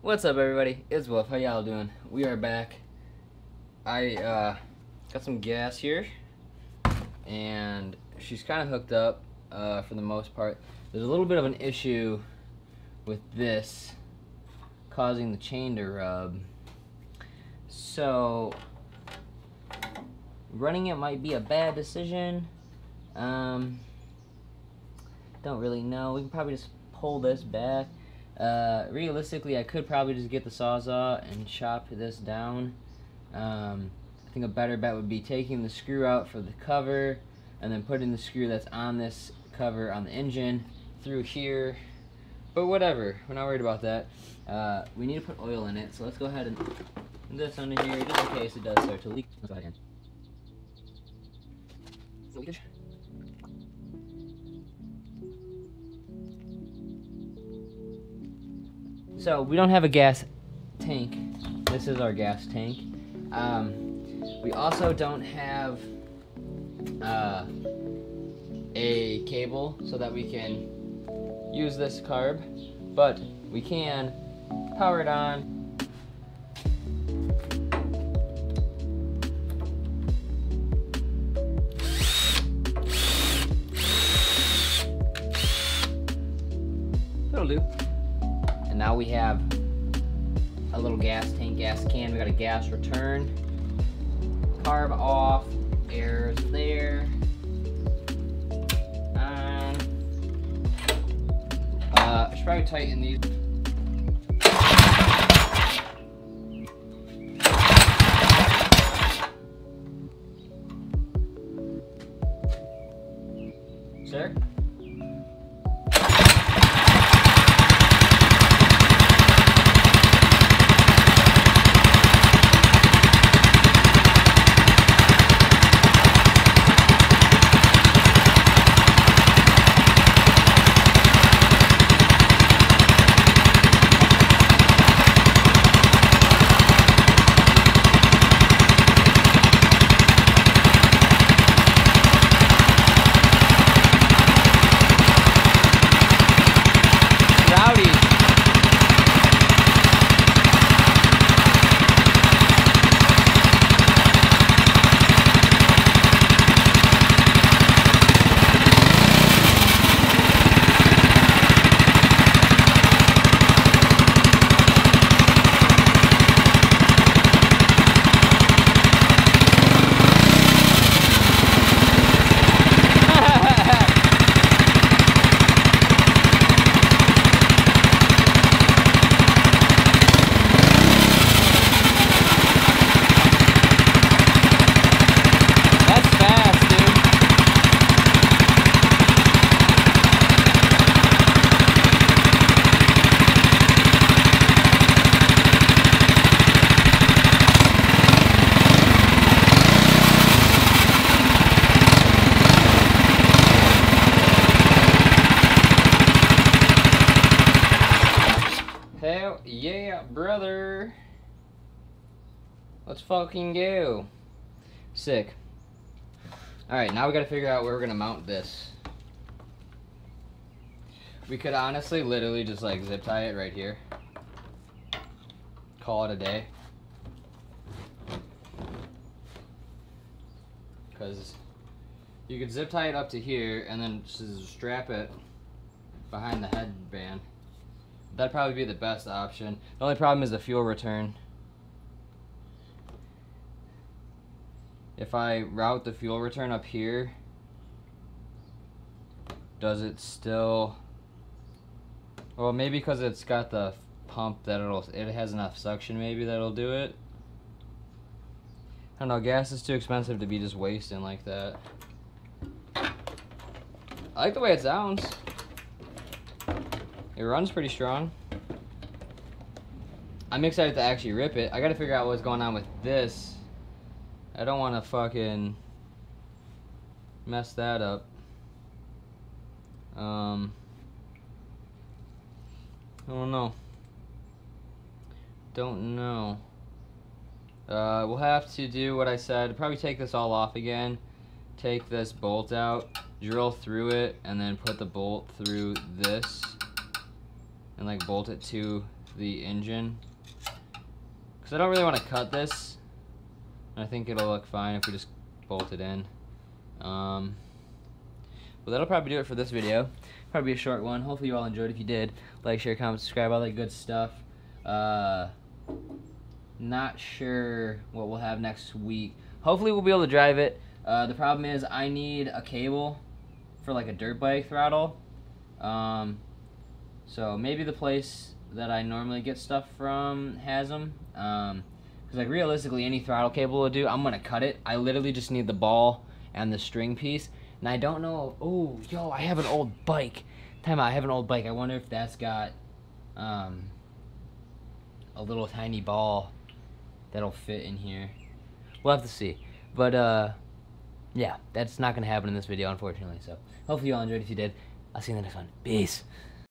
What's up, everybody? It's Wolf. How y'all doing? We are back. I got some gas here, and she's kind of hooked up for the most part. There's a little bit of an issue with this causing the chain to rub, so running it might be a bad decision. Don't really know. We can probably just pull this back. Realistically, I could probably just get the Sawzall and chop this down. I think a better bet would be taking the screw out for the cover and then putting the screw that's on this cover on the engine through here. But whatever, we're not worried about that. We need to put oil in it, so let's go ahead and put this under here just in case it does start to leak. Leakage. So we don't have a gas tank. This is our gas tank. We also don't have a cable so that we can use this carb, but we can power it on. It'll do. And now we have a little gas tank, gas can. We got a gas return. Carb off. Air's there. On. I should probably tighten these. Sir? Hell yeah, brother. Let's fucking go. Sick. Alright, now we gotta figure out where we're gonna mount this. We could honestly literally just like zip tie it right here. Call it a day. Because you could zip tie it up to here and then just strap it behind the headband. That'd probably be the best option. The only problem is the fuel return. If I route the fuel return up here, does it still... Well, maybe because it's got the pump that it has enough suction maybe that'll do it. I don't know, gas is too expensive to be just wasting like that. I like the way it sounds. It runs pretty strong. I'm excited to actually rip it. I gotta figure out what's going on with this. I don't want to fucking mess that up. I don't know. We'll have to do what I said. Probably take this all off again. Take this bolt out, drill through it, and then put the bolt through this. and like bolt it to the engine. Because I don't really want to cut this. I think it'll look fine if we just bolt it in. Well, that'll probably do it for this video. Probably a short one. Hopefully you all enjoyed. If you did, like, share, comment, subscribe, all that good stuff. Not sure what we'll have next week. Hopefully we'll be able to drive it. The problem is I need a cable for like a dirt bike throttle. So maybe the place that I normally get stuff from has them. Because like realistically any throttle cable will do. I'm going to cut it. I literally just need the ball and the string piece. And I don't know. Oh, yo, I have an old bike. Time out, I have an old bike. I wonder if that's got a little tiny ball that'll fit in here. We'll have to see. But yeah, that's not gonna happen in this video, unfortunately. So hopefully you all enjoyed. If you did, I'll see you in the next one. Peace.